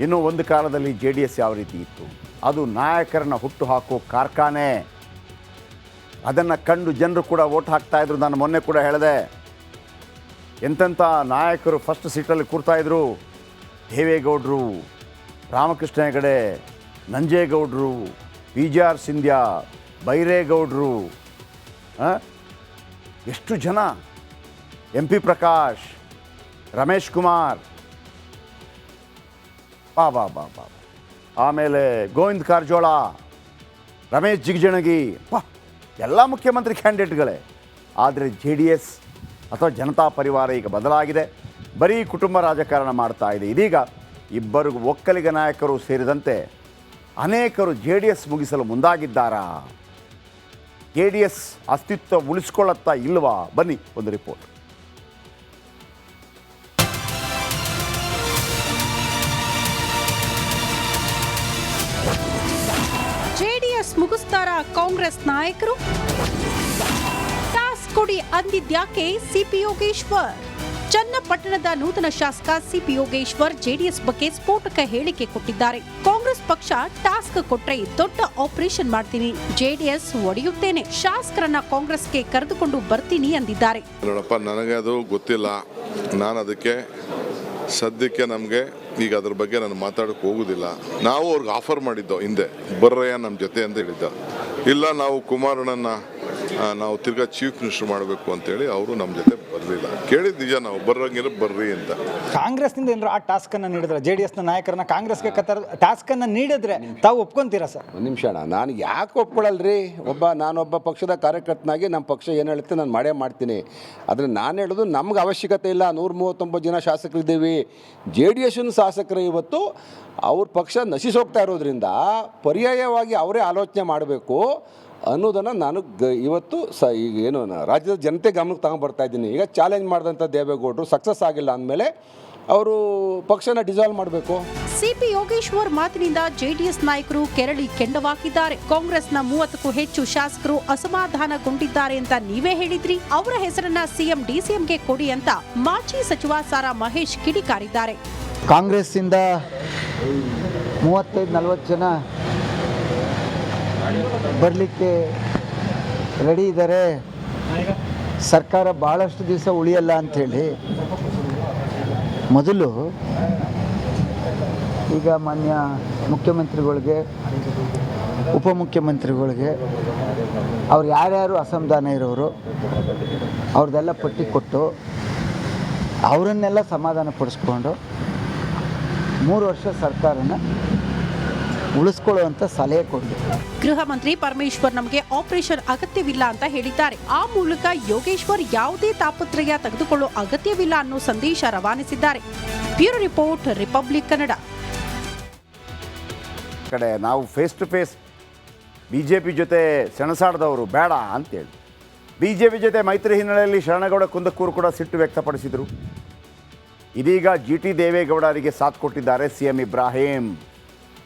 ಇನ್ನು ಒಂದು ಕಾಲದಲ್ಲಿ JDS ಯಾವ ರೀತಿ ಇತ್ತು, ಅದು ನಾಯಕರನ್ನ ಹುಟ್ಟು ಹಾಕೋ ಕಾರ್ಖಾನೆ. ಅದನ್ನು ಕಂಡು ಜನರು ಕೂಡ ವೋಟ್ ಹಾಕ್ತಾಯಿದ್ರು. ನಾನು ಮೊನ್ನೆ ಕೂಡ ಹೇಳಿದೆ, ಎಂತೆಂಥ ನಾಯಕರು ಫಸ್ಟ್ ಸೀಟಲ್ಲಿ ಕೂರ್ತಾಯಿದ್ರು. ದೇವೇಗೌಡರು, ರಾಮಕೃಷ್ಣ ಹೆಗಡೆ, ನಂಜೇಗೌಡರು, PGR ಸಿಂಧ್ಯಾ, ಬೈರೇಗೌಡರು, ಎಷ್ಟು ಜನ, MP ಪ್ರಕಾಶ್, ರಮೇಶ್ ಕುಮಾರ್, ಬಾ ಆಮೇಲೆ ಗೋವಿಂದ ಕಾರಜೋಳ, ರಮೇಶ್ ಜಿಗಜಿಣಗಿ, ಎಲ್ಲ ಮುಖ್ಯಮಂತ್ರಿ ಕ್ಯಾಂಡಿಡೇಟ್ಗಳೇ. ಆದರೆ JDS ಅಥವಾ ಜನತಾ ಪರಿವಾರ ಈಗ ಬದಲಾಗಿದೆ, ಬರೀ ಕುಟುಂಬ ರಾಜಕಾರಣ ಮಾಡ್ತಾ ಇದೆ. ಇದೀಗ ಇಬ್ಬರು ಒಕ್ಕಲಿಗ ನಾಯಕರು ಸೇರಿದಂತೆ ಅನೇಕರು JDS ಮುಗಿಸಲು ಮುಂದಾಗಿದ್ದಾರಾ? JDS ಅಸ್ತಿತ್ವ ಉಳಿಸ್ಕೊಳ್ಳುತ್ತಾ ಇಲ್ವಾ? ಬನ್ನಿ ಒಂದು ರಿಪೋರ್ಟ್. JDS ಮುಗಿಸ್ತಾರ ಕಾಂಗ್ರೆಸ್ ನಾಯಕರು? ಟಾಸ್ಕ್ ಕೊಡಿ ಅಂದಿದ್ಯಾಕೆ CP ಯೋಗೇಶ್ವರ್? ಚನ್ನಪಟ್ಟಣದ ನೂತನ ಶಾಸಕ CP ಯೋಗೇಶ್ವರ್ JDS ಬಗ್ಗೆ ಸ್ಫೋಟಕ ಹೇಳಿಕೆ ಕೊಟ್ಟಿದ್ದಾರೆ. ಕಾಂಗ್ರೆಸ್ ಪಕ್ಷ ಟಾಸ್ಕ್ ಕೊಟ್ರೆ ದೊಡ್ಡ ಆಪರೇಷನ್ ಮಾಡ್ತೀನಿ, JDS ಒಡೆಯುತ್ತೇನೆ, ಶಾಸಕರನ್ನ ಕಾಂಗ್ರೆಸ್ಗೆ ಕರೆದುಕೊಂಡು ಬರ್ತೀನಿ ಅಂದಿದ್ದಾರೆ. ನೋಡಪ್ಪ, ನನಗೆ ಅದು ಗೊತ್ತಿಲ್ಲ. ನಾನು ಅದಕ್ಕೆ ಸದ್ಯಕ್ಕೆ ನಮಗೆ ಈಗ ಅದ್ರ ಬಗ್ಗೆ ನಾನು ಮಾತಾಡೋಕೆ ಹೋಗೋದಿಲ್ಲ. ನಾವು ಅವ್ರಿಗೆ ಆಫರ್ ಮಾಡಿದ್ದೋ ಹಿಂದೆ, ಬರ್ರಯ್ಯ ನಮ್ಮ ಜೊತೆ ಅಂತ ಹೇಳಿದ್ದ. ಇಲ್ಲ, ನಾವು ಕುಮಾರಣ್ಣನ ನಾವು ತಿರ್ಗಾ ಚೀಫ್ ಮಿನಿಸ್ಟರ್ ಮಾಡಬೇಕು ಅಂತೇಳಿ ಅವರು ನಮ್ಮ ಜೊತೆ ಬರಲಿಲ್ಲ. ಕೇಳಿದ ನಿಜ, ನಾವು ಬರ್ರಂಗಿರೋ ಬರ್ರಿ ಅಂತ. ಕಾಂಗ್ರೆಸ್ನಿಂದ ಏನಾದ್ರು ಆ ಟಾಸ್ಕನ್ನು ನೀಡಿದ್ರೆ, JDSನ ನಾಯಕರನ್ನ ಕಾಂಗ್ರೆಸ್ಗೆ ಟಾಸ್ಕನ್ನು ನೀಡಿದ್ರೆ ತಾವು ಒಪ್ಕೊಂತೀರಾ ಸರ್? ಒಂದು ನಿಮಿಷ ಅಣ್ಣ, ನಾನು ಯಾಕೆ ಒಪ್ಕೊಳ್ಳಲ್ರಿ? ನಾನೊಬ್ಬ ಪಕ್ಷದ ಕಾರ್ಯಕರ್ತನಾಗಿ ನಮ್ಮ ಪಕ್ಷ ಏನು ಹೇಳುತ್ತೆ ನಾನು ಮಾಡೇ ಮಾಡ್ತೀನಿ. ಆದರೆ ನಾನು ಹೇಳೋದು, ನಮ್ಗೆ ಅವಶ್ಯಕತೆ ಇಲ್ಲ. 139 ಜನ ಶಾಸಕರಿದ್ದೀವಿ. JDSನ ಶಾಸಕರು ಇವತ್ತು ಅವ್ರ ಪಕ್ಷ ನಶಿಸೋಗ್ತಾ ಇರೋದ್ರಿಂದ ಪರ್ಯಾಯವಾಗಿ ಅವರೇ ಆಲೋಚನೆ ಮಾಡಬೇಕು ಅನ್ನೋದನ್ನು ನಾನು ಇವತ್ತು ಈಗ ಏನು ರಾಜ್ಯದ ಜನತೆ ಗಮನಕ್ಕೆ ತಗೊಂಡ್ಬರ್ತಾ ಇದ್ದೀನಿ. ಈಗ ಚಾಲೆಂಜ್ ಮಾಡಿದಂಥ ದೇವೇಗೌಡರು ಸಕ್ಸಸ್ ಆಗಿಲ್ಲ ಅಂದಮೇಲೆ ಅವರು ಪಕ್ಷನ ಡಿಸಾಲ್ವ್ ಮಾಡಬೇಕು. CP ಯೋಗೇಶ್ವರ್ ಮಾತಿನಿಂದ JDS ನಾಯಕರು ಕೆರಳಿ ಕೆಂಡವಾಗಿದ್ದಾರೆ. ಕಾಂಗ್ರೆಸ್ನ 30ಕ್ಕೂ ಹೆಚ್ಚು ಶಾಸಕರು ಅಸಮಾಧಾನಗೊಂಡಿದ್ದಾರೆ ಅಂತ ನೀವೇ ಹೇಳಿದ್ರಿ. ಅವರ ಹೆಸರನ್ನ CM DCMಗೆ ಕೊಡಿ ಅಂತ ಮಾಜಿ ಸಚಿವ ಸಾರಾ ಮಹೇಶ್ ಕಿಡಿಕಾರಿದ್ದಾರೆ. ಕಾಂಗ್ರೆಸ್ಸಿಂದ 35-40 ಜನ ಬರಲಿಕ್ಕೆ ರೆಡಿ ಇದ್ದಾರೆ. ಸರ್ಕಾರ ಭಾಳಷ್ಟು ದಿವಸ ಉಳಿಯಲ್ಲ ಅಂಥೇಳಿ ಮೊದಲು ಈಗ ಮಾನ್ಯ ಮುಖ್ಯಮಂತ್ರಿಗಳಿಗೆ, ಉಪಮುಖ್ಯಮಂತ್ರಿಗಳಿಗೆ ಅವ್ರು ಯಾರ್ಯಾರು ಅಸಮಾಧಾನ ಇರೋರು ಅವ್ರದ್ದೆಲ್ಲ ಪಟ್ಟಿ ಕೊಟ್ಟು ಅವರನ್ನೆಲ್ಲ ಸಮಾಧಾನ ಪಡಿಸ್ಕೊಂಡು 3 ವರ್ಷ ಸರ್ಕಾರನ ಉಳಿಸ್ಕೊಳ್ಳುವಂತ ಸಲಹೆ ಕೊಡಲಿ. ಗೃಹ ಮಂತ್ರಿ ಪರಮೇಶ್ವರ್ ನಮಗೆ ಆಪರೇಷನ್ ಅಗತ್ಯವಿಲ್ಲ ಅಂತ ಹೇಳಿದ್ದಾರೆ. ಆ ಮೂಲಕ ಯೋಗೇಶ್ವರ್ ಯಾವುದೇ ತಾಪತ್ರಯ ತೆಗೆದುಕೊಳ್ಳೋ ಅಗತ್ಯವಿಲ್ಲ ಅನ್ನೋ ಸಂದೇಶ ರವಾನಿಸಿದ್ದಾರೆ. Bureau report, republic Kannada. ಕಡೆ ನಾವು ಫೇಸ್ ಟು ಫೇಸ್ BJP ಜೊತೆ ಸೆಣಸಾಡದವರು ಬೇಡ ಅಂತೇಳಿ BJP ಜೊತೆ ಮೈತ್ರಿ ಹಿನ್ನೆಲೆಯಲ್ಲಿ ಶರಣಗೌಡ ಕುಂದಕ್ಕೂರು ಕೂಡ ಸಿಟ್ಟು ವ್ಯಕ್ತಪಡಿಸಿದರು. ಇದೀಗ GT ದೇವೇಗೌಡರಿಗೆ ಸಾಥ್ ಕೊಟ್ಟಿದ್ದಾರೆ CM ಇಬ್ರಾಹಿಂ.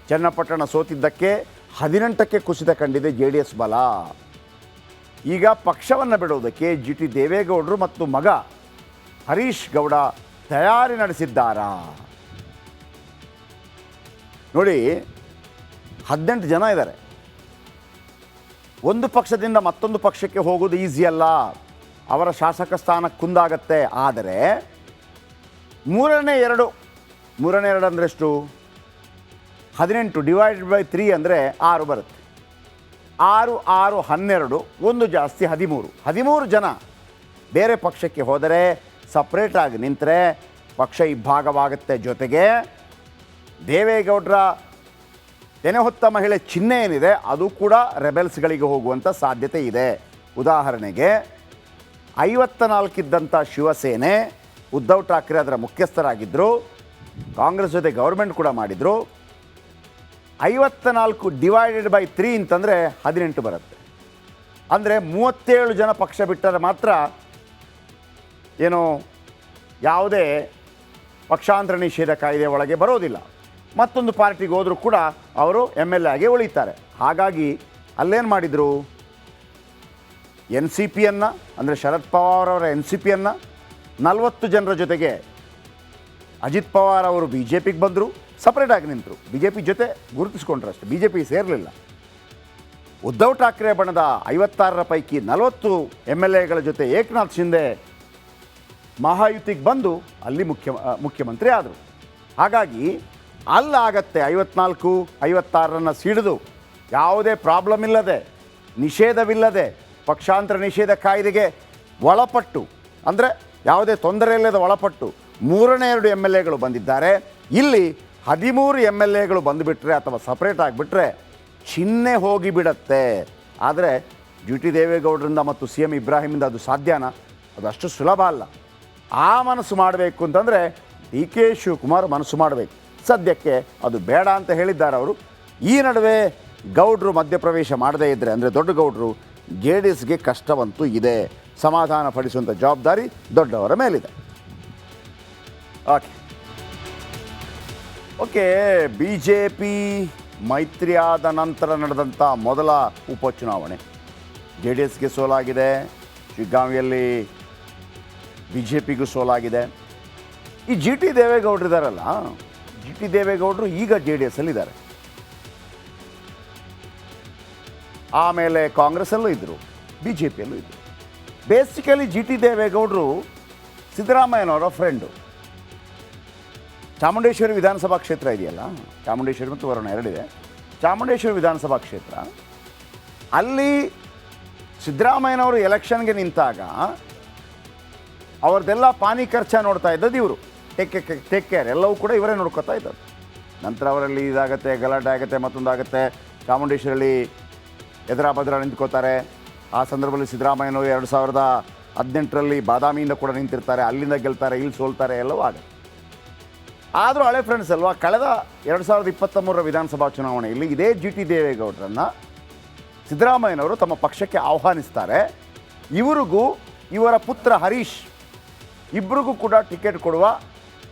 ಚನ್ನಪಟ್ಟಣ ಸೋತಿದ್ದಕ್ಕೆ 18ಕ್ಕೆ ಕುಸಿತ ಕಂಡಿದೆ JDS ಬಲ. ಈಗ ಪಕ್ಷವನ್ನು ಬಿಡುವುದಕ್ಕೆ GT ದೇವೇಗೌಡರು ಮತ್ತು ಮಗ ಹರೀಶ್ ಗೌಡ ತಯಾರಿ ನಡೆಸಿದ್ದಾರಾ? ನೋಡಿ, 18 ಜನ ಇದ್ದಾರೆ. ಒಂದು ಪಕ್ಷದಿಂದ ಮತ್ತೊಂದು ಪಕ್ಷಕ್ಕೆ ಹೋಗೋದು ಈಸಿ ಅಲ್ಲ. ಅವರ ಶಾಸಕ ಸ್ಥಾನ ಕುಂದಾಗತ್ತೆ. ಆದರೆ ಮೂರನೇ ಎರಡು ಅಂದರೆ ಎಷ್ಟು? 18 / 3 ಅಂದರೆ 6 ಬರುತ್ತೆ. 6 6 12, ಒಂದು ಜಾಸ್ತಿ 13 ಜನ ಬೇರೆ ಪಕ್ಷಕ್ಕೆ ಹೋದರೆ, ಸಪ್ರೇಟಾಗಿ ನಿಂತರೆ ಪಕ್ಷ ಇಬ್ಬಾಗವಾಗುತ್ತೆ. ಜೊತೆಗೆ ದೇವೇಗೌಡರ ತೆನೆ ಹೊತ್ತ ಮಹಿಳೆ ಚಿಹ್ನೆ ಏನಿದೆ ಅದು ಕೂಡ ರೆಬೆಲ್ಸ್ಗಳಿಗೆ ಹೋಗುವಂಥ ಸಾಧ್ಯತೆ ಇದೆ. ಉದಾಹರಣೆಗೆ 54 ಇದ್ದಂಥ ಶಿವಸೇನೆ, ಉದ್ಧವ್ ಠಾಕ್ರೆ ಅದರ ಮುಖ್ಯಸ್ಥರಾಗಿದ್ದರು, ಕಾಂಗ್ರೆಸ್ ಜೊತೆ ಗೌರ್ಮೆಂಟ್ ಕೂಡ ಮಾಡಿದರು. 54 / 3 ಅಂತಂದರೆ 18 ಬರುತ್ತೆ. ಅಂದರೆ 37 ಜನ ಪಕ್ಷ ಬಿಟ್ಟರೆ ಮಾತ್ರ ಏನು ಯಾವುದೇ ಪಕ್ಷಾಂತರ ನಿಷೇಧ ಕಾಯ್ದೆ ಒಳಗೆ ಬರೋದಿಲ್ಲ. ಮತ್ತೊಂದು ಪಾರ್ಟಿಗೆ ಹೋದರೂ ಕೂಡ ಅವರು MLA ಆಗಿ ಉಳಿತಾರೆ. ಹಾಗಾಗಿ ಅಲ್ಲೇನು ಮಾಡಿದರು, NCPಯನ್ನು ಅಂದರೆ ಶರದ್ ಪವಾರ್ ಅವರ NCPಯನ್ನು 40 ಜನರ ಜೊತೆಗೆ ಅಜಿತ್ ಪವಾರ್ ಅವರು BJPಗೆ ಬಂದರು, ಸಪ್ರೇಟಾಗಿ ನಿಂತರು. ಬಿ ಜೆ ಪಿ ಜೊತೆ ಗುರುತಿಸ್ಕೊಂಡ್ರು ಅಷ್ಟೇ, ಬಿ ಜೆ ಪಿ ಸೇರಲಿಲ್ಲ. ಉದ್ಧವ್ ಠಾಕ್ರೆ ಬಣದ 56ರ ಪೈಕಿ 40 MLAಗಳ ಜೊತೆ ಏಕನಾಥ್ ಶಿಂದೆ ಮಹಾಯುತಿಗೆ ಬಂದು ಅಲ್ಲಿ ಮುಖ್ಯಮಂತ್ರಿ ಆದರು. ಹಾಗಾಗಿ ಅಲ್ಲಾಗತ್ತೆ 54, 56ರನ್ನು ಸಿಡಿದು ಯಾವುದೇ ಪ್ರಾಬ್ಲಮ್ ಇಲ್ಲದೆ, ನಿಷೇಧವಿಲ್ಲದೆ, ಪಕ್ಷಾಂತರ ನಿಷೇಧ ಕಾಯ್ದೆಗೆ ಒಳಪಟ್ಟು, ಅಂದರೆ ಯಾವುದೇ ತೊಂದರೆ ಇಲ್ಲದೆ ಒಳಪಟ್ಟು 3ನೇ 2 MLAಗಳು ಬಂದಿದ್ದಾರೆ. ಇಲ್ಲಿ 13 MLAಗಳು ಬಂದುಬಿಟ್ರೆ ಅಥವಾ ಸಪ್ರೇಟ್ ಆಗಿಬಿಟ್ರೆ ಚಿಹ್ನೆ ಹೋಗಿಬಿಡತ್ತೆ. ಆದರೆ ಜಿ ಟಿ ದೇವೇಗೌಡರಿಂದ ಮತ್ತು ಸಿ ಎಂ ಇಬ್ರಾಹಿಮಿಂದ ಅದು ಸಾಧ್ಯನಾ? ಅದು ಅಷ್ಟು ಸುಲಭ ಅಲ್ಲ. ಆ ಮನಸ್ಸು ಮಾಡಬೇಕು ಅಂತಂದರೆ ಡಿ ಕೆ ಶಿವಕುಮಾರ್ ಮನಸ್ಸು ಮಾಡಬೇಕು. ಸದ್ಯಕ್ಕೆ ಅದು ಬೇಡ ಅಂತ ಹೇಳಿದ್ದಾರೆ ಅವರು. ಈ ನಡುವೆ ಗೌಡ್ರು ಮಧ್ಯಪ್ರವೇಶ ಮಾಡದೇ ಇದ್ದರೆ, ಅಂದರೆ ದೊಡ್ಡ ಗೌಡ್ರು, ಜೆ ಡಿ ಎಸ್ಗೆ ಕಷ್ಟವಂತೂ ಇದೆ. ಸಮಾಧಾನ ಪಡಿಸುವಂಥ ಜವಾಬ್ದಾರಿ ದೊಡ್ಡವರ ಮೇಲಿದೆ. ಓಕೆ, ಬಿ ಜೆ ಪಿ ಮೈತ್ರಿ ಆದ ನಂತರ ನಡೆದಂಥ ಮೊದಲ ಉಪಚುನಾವಣೆ, ಜೆ ಡಿ ಎಸ್ಗೆ ಸೋಲಾಗಿದೆ, ಶಿಗ್ಗಾಂವಿಯಲ್ಲಿ ಬಿ ಜೆ ಪಿಗೂ ಸೋಲಾಗಿದೆ. ಈ ಜಿ ಟಿ ದೇವೇಗೌಡರು ಇದ್ದಾರಲ್ಲ, ಜಿ ಟಿ ದೇವೇಗೌಡರು ಈಗ ಜೆ ಡಿ ಎಸ್ಸಲ್ಲಿದ್ದಾರೆ. ಆಮೇಲೆ ಕಾಂಗ್ರೆಸ್ಸಲ್ಲೂ ಇದ್ದರು, ಬಿ ಜೆ ಪಿಯಲ್ಲೂ ಇದ್ದರು. ಬೇಸಿಕಲಿ ಜಿ ಟಿ ದೇವೇಗೌಡರು ಸಿದ್ದರಾಮಯ್ಯನವರ ಫ್ರೆಂಡು. ಚಾಮುಂಡೇಶ್ವರಿ ವಿಧಾನಸಭಾ ಕ್ಷೇತ್ರ ಇದೆಯಲ್ಲ, ಚಾಮುಂಡೇಶ್ವರಿ ಮತ್ತು ವರುಣ ಎರಡಿದೆ. ಚಾಮುಂಡೇಶ್ವರಿ ವಿಧಾನಸಭಾ ಕ್ಷೇತ್ರ, ಅಲ್ಲಿ ಸಿದ್ದರಾಮಯ್ಯನವರು ಎಲೆಕ್ಷನ್ಗೆ ನಿಂತಾಗ ಅವ್ರದ್ದೆಲ್ಲ ಪಾನಿ ಖರ್ಚ ನೋಡ್ತಾ ಇದ್ದದ್ದು ಇವರು. ಟೇಕ್ ಕೇರ್ ಎಲ್ಲವೂ ಕೂಡ ಇವರೇ ನೋಡ್ಕೊತಾ ಇದ್ದದ್ದು. ನಂತರ ಅವರಲ್ಲಿ ಇದಾಗುತ್ತೆ, ಗಲಾಟೆ ಆಗುತ್ತೆ, ಮತ್ತೊಂದಾಗುತ್ತೆ. ಚಾಮುಂಡೇಶ್ವರಿಯಲ್ಲಿ ಎದುರಾಬದ್ರ ನಿಂತ್ಕೋತಾರೆ. ಆ ಸಂದರ್ಭದಲ್ಲಿ ಸಿದ್ದರಾಮಯ್ಯನವರು 2018ರಲ್ಲಿ ಬಾದಾಮಿಯಿಂದ ಕೂಡ ನಿಂತಿರ್ತಾರೆ, ಅಲ್ಲಿಂದ ಗೆಲ್ತಾರೆ, ಇಲ್ಲಿ ಸೋಲ್ತಾರೆ, ಎಲ್ಲವೂ ಆಗುತ್ತೆ. ಆದರೂ ಹಳೆ ಫ್ರೆಂಡ್ಸ್ ಅಲ್ವಾ. ಕಳೆದ 2023ರ ವಿಧಾನಸಭಾ ಚುನಾವಣೆಯಲ್ಲಿ ಇದೇ ಜಿ ಟಿ ದೇವೇಗೌಡರನ್ನು ಸಿದ್ದರಾಮಯ್ಯನವರು ತಮ್ಮ ಪಕ್ಷಕ್ಕೆ ಆಹ್ವಾನಿಸ್ತಾರೆ. ಇವರಿಗೂ ಇವರ ಪುತ್ರ ಹರೀಶ್ ಇಬ್ಬರಿಗೂ ಕೂಡ ಟಿಕೆಟ್ ಕೊಡುವ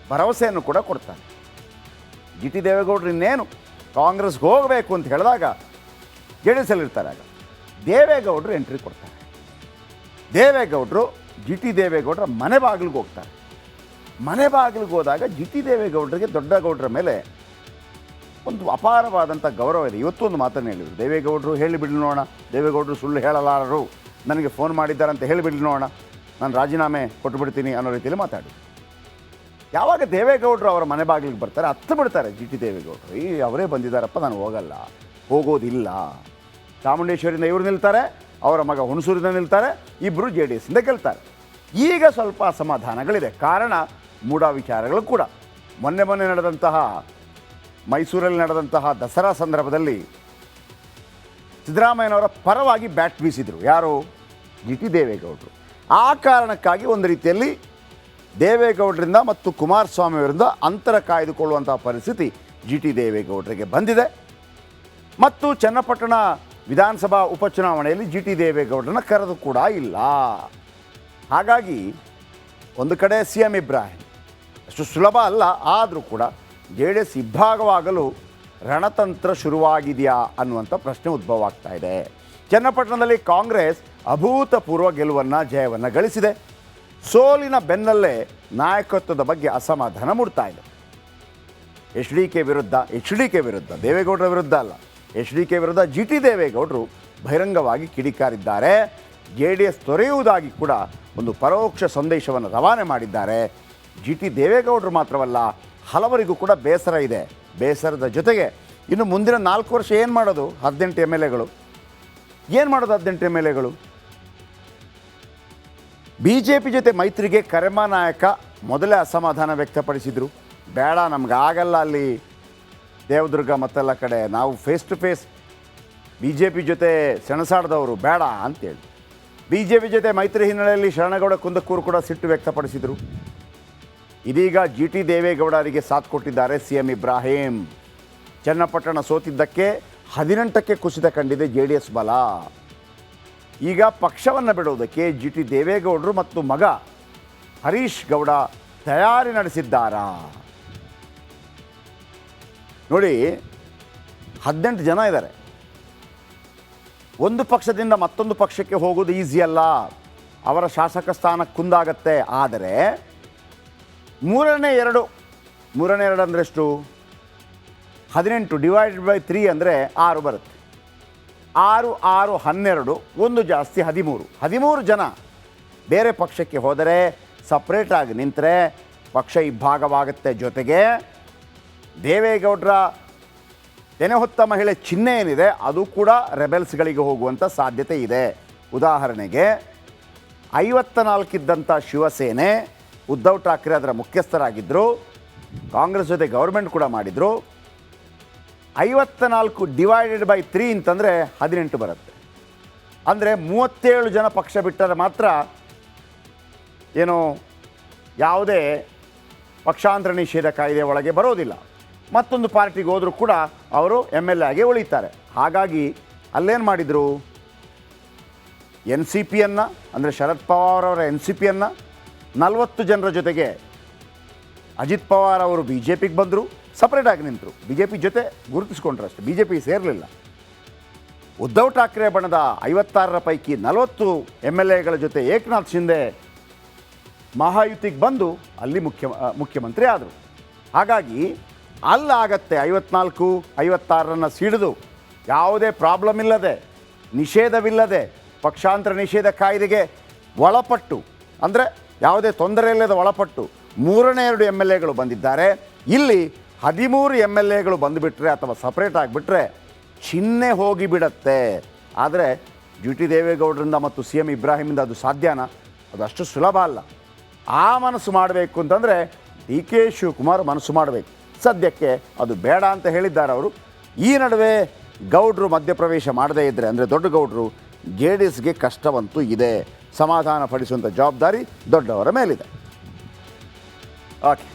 ಭರವಸೆಯನ್ನು ಕೂಡ ಕೊಡ್ತಾರೆ. ಜಿ ಟಿ ದೇವೇಗೌಡರು ಇನ್ನೇನು ಕಾಂಗ್ರೆಸ್ಗೆ ಹೋಗಬೇಕು ಅಂತ ಹೇಳಿದಾಗ ಜೆ ಡಿ ಎಸ್ಸಲ್ಲಿರ್ತಾರೆ. ಆಗ ದೇವೇಗೌಡರು ಎಂಟ್ರಿ ಕೊಡ್ತಾರೆ. ದೇವೇಗೌಡರು ಜಿ ಟಿ ದೇವೇಗೌಡರ ಮನೆ ಬಾಗಿಲಿಗೆ ಹೋಗ್ತಾರೆ. ಮನೆ ಬಾಗಿಲಿಗೆ ಹೋದಾಗ ಜಿ ಟಿ ದೇವೇಗೌಡರಿಗೆ ದೊಡ್ಡ ಗೌಡರ ಮೇಲೆ ಒಂದು ಅಪಾರವಾದಂಥ ಗೌರವ ಇದೆ. ಇವತ್ತು ಒಂದು ಮಾತನ್ನು ಹೇಳಿದರು, ದೇವೇಗೌಡರು ಹೇಳಿಬಿಡ್ಲಿ ನೋಡೋಣ, ದೇವೇಗೌಡರು ಸುಳ್ಳು ಹೇಳಲಾರರು, ನನಗೆ ಫೋನ್ ಮಾಡಿದ್ದಾರೆ ಅಂತ ಹೇಳಿಬಿಡ್ಲಿ ನೋಡೋಣ, ನಾನು ರಾಜೀನಾಮೆ ಕೊಟ್ಟುಬಿಡ್ತೀನಿ ಅನ್ನೋ ರೀತಿಯಲ್ಲಿ ಮಾತಾಡಿ. ಯಾವಾಗ ದೇವೇಗೌಡರು ಅವರ ಮನೆ ಬಾಗಿಲಿಗೆ ಬರ್ತಾರೆ, ಹತ್ತು ಬಿಡ್ತಾರೆ ಜಿ ಟಿ ದೇವೇಗೌಡರು. ಅವರೇ ಬಂದಿದ್ದಾರಪ್ಪ, ನಾನು ಹೋಗಲ್ಲ, ಹೋಗೋದಿಲ್ಲ. ಚಾಮುಂಡೇಶ್ವರಿಯಿಂದ ಇವರು ನಿಲ್ತಾರೆ, ಅವರ ಮಗ ಹುಣಸೂರಿಂದ ನಿಲ್ತಾರೆ, ಇಬ್ಬರು ಜೆ ಡಿ ಎಸ್ಸಿಂದ ಗೆಲ್ತಾರೆ. ಈಗ ಸ್ವಲ್ಪ ಅಸಮಾಧಾನಗಳಿದೆ. ಕಾರಣ ಮೂಢ ವಿಚಾರಗಳು ಕೂಡ. ಮೊನ್ನೆ ನಡೆದಂತಹ ಮೈಸೂರಲ್ಲಿ ನಡೆದಂತಹ ದಸರಾ ಸಂದರ್ಭದಲ್ಲಿ ಸಿದ್ದರಾಮಯ್ಯನವರ ಪರವಾಗಿ ಬ್ಯಾಟ್ ಬೀಸಿದರು. ಯಾರು? ಜಿ ಟಿ ದೇವೇಗೌಡರು. ಆ ಕಾರಣಕ್ಕಾಗಿ ಒಂದು ರೀತಿಯಲ್ಲಿ ದೇವೇಗೌಡರಿಂದ ಮತ್ತು ಕುಮಾರಸ್ವಾಮಿ ಅವರಿಂದ ಅಂತರ ಕಾಯ್ದುಕೊಳ್ಳುವಂಥ ಪರಿಸ್ಥಿತಿ ಜಿ ಟಿ ದೇವೇಗೌಡರಿಗೆ ಬಂದಿದೆ. ಮತ್ತು ಚನ್ನಪಟ್ಟಣ ವಿಧಾನಸಭಾ ಉಪಚುನಾವಣೆಯಲ್ಲಿ ಜಿ ಟಿ ದೇವೇಗೌಡರನ್ನ ಕರೆದು ಕೂಡ ಇಲ್ಲ. ಹಾಗಾಗಿ ಒಂದು ಕಡೆ ಸಿ ಎಂ ಇಬ್ರಾಹಿಂ ಅಷ್ಟು ಸುಲಭ ಅಲ್ಲ, ಆದರೂ ಕೂಡ ಜೆ ಡಿ ಎಸ್ ಇಬ್ಬಾಗವಾಗಲು ರಣತಂತ್ರ ಶುರುವಾಗಿದೆಯಾ ಅನ್ನುವಂಥ ಪ್ರಶ್ನೆ ಉದ್ಭವ ಆಗ್ತಾ ಇದೆ. ಚನ್ನಪಟ್ಟಣದಲ್ಲಿ ಕಾಂಗ್ರೆಸ್ ಅಭೂತಪೂರ್ವ ಜಯವನ್ನು ಗಳಿಸಿದೆ. ಸೋಲಿನ ಬೆನ್ನಲ್ಲೇ ನಾಯಕತ್ವದ ಬಗ್ಗೆ ಅಸಮಾಧಾನ ಮೂಡ್ತಾ ಇದೆ. ಎಚ್ ಡಿ ಕೆ ವಿರುದ್ಧ, ದೇವೇಗೌಡರ ವಿರುದ್ಧ ಅಲ್ಲ, ಎಚ್ ಡಿ ಕೆ ವಿರುದ್ಧ ಜಿ ಟಿ ದೇವೇಗೌಡರು ಬಹಿರಂಗವಾಗಿ ಕಿಡಿಕಾರಿದ್ದಾರೆ. ಜೆ ಡಿ ಎಸ್ ತೊರೆಯುವುದಾಗಿ ಕೂಡ ಒಂದು ಪರೋಕ್ಷ ಸಂದೇಶವನ್ನು ರವಾನೆ ಮಾಡಿದ್ದಾರೆ. ಜಿ ಟಿ ದೇವೇಗೌಡರು ಮಾತ್ರವಲ್ಲ, ಹಲವರಿಗೂ ಕೂಡ ಬೇಸರ ಇದೆ. ಬೇಸರದ ಜೊತೆಗೆ ಇನ್ನು ಮುಂದಿನ 4 ವರ್ಷ ಏನು ಮಾಡೋದು? 18 MLAಗಳು ಏನು ಮಾಡೋದು? 18 MLAಗಳು ಬಿ ಜೆ ಪಿ ಜೊತೆ ಮೈತ್ರಿಗೆ ಕರೆಮ ನಾಯಕ ಮೊದಲೇ ಅಸಮಾಧಾನ ವ್ಯಕ್ತಪಡಿಸಿದರು. ಬೇಡ, ನಮಗಾಗಲ್ಲ, ಅಲ್ಲಿ ದೇವದುರ್ಗ ಮತ್ತೆಲ್ಲ ಕಡೆ ನಾವು face to face B J P ಜೊತೆ ಸೆಣಸಾಡಿದವರು ಬೇಡ ಅಂತೇಳಿ. ಬಿ ಜೆ ಪಿ ಜೊತೆ ಮೈತ್ರಿ ಹಿನ್ನೆಲೆಯಲ್ಲಿ ಶರಣಗೌಡ ಕುಂದಕ್ಕೂರು ಕೂಡ ಸಿಟ್ಟು ವ್ಯಕ್ತಪಡಿಸಿದರು. ಇದೀಗ ಜಿ ಟಿ ದೇವೇಗೌಡರಿಗೆ ಸಾಥ್ ಕೊಟ್ಟಿದ್ದಾರೆ ಸಿ ಎಂ ಇಬ್ರಾಹಿಂ. ಚನ್ನಪಟ್ಟಣ ಸೋತಿದ್ದಕ್ಕೆ 18ಕ್ಕೆ ಕುಸಿತ ಕಂಡಿದೆ ಜೆ ಡಿ ಎಸ್ ಬಲ. ಈಗ ಪಕ್ಷವನ್ನು ಬಿಡುವುದಕ್ಕೆ ಜಿ ಟಿ ದೇವೇಗೌಡರು ಮತ್ತು ಮಗ ಹರೀಶ್ ಗೌಡ ತಯಾರಿ ನಡೆಸಿದ್ದಾರಾ? ನೋಡಿ, 18 ಜನ ಇದ್ದಾರೆ. ಒಂದು ಪಕ್ಷದಿಂದ ಮತ್ತೊಂದು ಪಕ್ಷಕ್ಕೆ ಹೋಗೋದು ಈಸಿ ಅಲ್ಲ. ಅವರ ಶಾಸಕ ಸ್ಥಾನ ಕುಂದಾಗತ್ತೆ. ಆದರೆ ಮೂರನೇ ಎರಡು ಅಂದರೆ ಎಷ್ಟು? 18 ಡಿವೈಡೆಡ್ ಬೈ 3 ಅಂದರೆ 6 ಬರುತ್ತೆ. 6 6 12, ಒಂದು ಜಾಸ್ತಿ 13 ಜನ ಬೇರೆ ಪಕ್ಷಕ್ಕೆ ಹೋದರೆ, ಸಪ್ರೇಟಾಗಿ ನಿಂತರೆ ಪಕ್ಷ ಇಬ್ಬಾಗವಾಗುತ್ತೆ. ಜೊತೆಗೆ ದೇವೇಗೌಡರ ತೆನೆ ಹೊತ್ತ ಮಹಿಳೆ ಚಿಹ್ನೆ ಏನಿದೆ ಅದು ಕೂಡ ರೆಬೆಲ್ಸ್ಗಳಿಗೆ ಹೋಗುವಂಥ ಸಾಧ್ಯತೆ ಇದೆ. ಉದಾಹರಣೆಗೆ 54 ಇದ್ದಂಥ ಶಿವಸೇನೆ, ಉದ್ಧವ್ ಠಾಕ್ರೆ ಅದರ ಮುಖ್ಯಸ್ಥರಾಗಿದ್ದರು, ಕಾಂಗ್ರೆಸ್ ಜೊತೆ ಗೌರ್ಮೆಂಟ್ ಕೂಡ ಮಾಡಿದರು. 54 ಡಿವೈಡೆಡ್ ಬೈ 3 ಅಂತಂದರೆ 18 ಬರುತ್ತೆ. ಅಂದರೆ 37 ಜನ ಪಕ್ಷ ಬಿಟ್ಟರೆ ಮಾತ್ರ ಏನು ಯಾವುದೇ ಪಕ್ಷಾಂತರ ನಿಷೇಧ ಕಾಯ್ದೆ ಒಳಗೆ ಬರೋದಿಲ್ಲ. ಮತ್ತೊಂದು ಪಾರ್ಟಿಗೆ ಹೋದರೂ ಕೂಡ ಅವರು MLA ಆಗಿ ಉಳಿತಾರೆ. ಹಾಗಾಗಿ ಅಲ್ಲೇನು ಮಾಡಿದರು, NCPಯನ್ನು ಅಂದರೆ ಶರದ್ ಪವಾರ್ ಅವರ NCPಯನ್ನು 40 ಜನರ ಜೊತೆಗೆ ಅಜಿತ್ ಪವಾರ್ ಅವರು BJPಗೆ ಬಂದರು, ಸಪ್ರೇಟಾಗಿ ನಿಂತರು. BJP ಜೊತೆ ಗುರುತಿಸ್ಕೊಂಡ್ರು ಅಷ್ಟೇ, BJP ಸೇರಲಿಲ್ಲ. ಉದ್ಧವ್ ಠಾಕ್ರೆ ಬಣದ 56ರ ಪೈಕಿ 40 MLAಗಳ ಜೊತೆ ಏಕನಾಥ್ ಶಿಂದೆ ಮಹಾಯುತಿಗೆ ಬಂದು ಅಲ್ಲಿ ಮುಖ್ಯಮಂತ್ರಿ ಆದರು. ಹಾಗಾಗಿ ಅಲ್ಲಾಗತ್ತೆ 54 56ರನ್ನು ಸಿಡಿದು ಯಾವುದೇ ಪ್ರಾಬ್ಲಮ್ ಇಲ್ಲದೆ, ನಿಷೇಧವಿಲ್ಲದೆ, ಪಕ್ಷಾಂತರ ನಿಷೇಧ ಕಾಯ್ದೆಗೆ ಒಳಪಟ್ಟು, ಅಂದರೆ ಯಾವುದೇ ತೊಂದರೆ ಇಲ್ಲದೆ ಒಳಪಟ್ಟು 3ನೇ 2 MLAಗಳು ಬಂದಿದ್ದಾರೆ. ಇಲ್ಲಿ 13 MLAಗಳು ಬಂದುಬಿಟ್ರೆ ಅಥವಾ ಸಪ್ರೇಟ್ ಆಗಿಬಿಟ್ರೆ ಚಿಹ್ನೆ ಹೋಗಿಬಿಡತ್ತೆ. ಆದರೆ GT ದೇವೇಗೌಡರಿಂದ ಮತ್ತು CM ಇಬ್ರಾಹಿಮಿಂದ ಅದು ಸಾಧ್ಯನಾ? ಅದು ಅಷ್ಟು ಸುಲಭ ಅಲ್ಲ. ಆ ಮನಸ್ಸು ಮಾಡಬೇಕು ಅಂತಂದರೆ DK ಶಿವಕುಮಾರ್ ಮನಸ್ಸು ಮಾಡಬೇಕು. ಸದ್ಯಕ್ಕೆ ಅದು ಬೇಡ ಅಂತ ಹೇಳಿದ್ದಾರೆ ಅವರು. ಈ ನಡುವೆ ಗೌಡ್ರು ಮಧ್ಯಪ್ರವೇಶ ಮಾಡದೇ ಇದ್ದರೆ, ಅಂದರೆ ದೊಡ್ಡ ಗೌಡ್ರು, JDSಗೆ ಕಷ್ಟವಂತೂ ಇದೆ. ಸಮಾಧಾನ ಪಡಿಸುವಂಥ ಜವಾಬ್ದಾರಿ ದೊಡ್ಡವರ ಮೇಲಿದೆ. ಓಕೆ.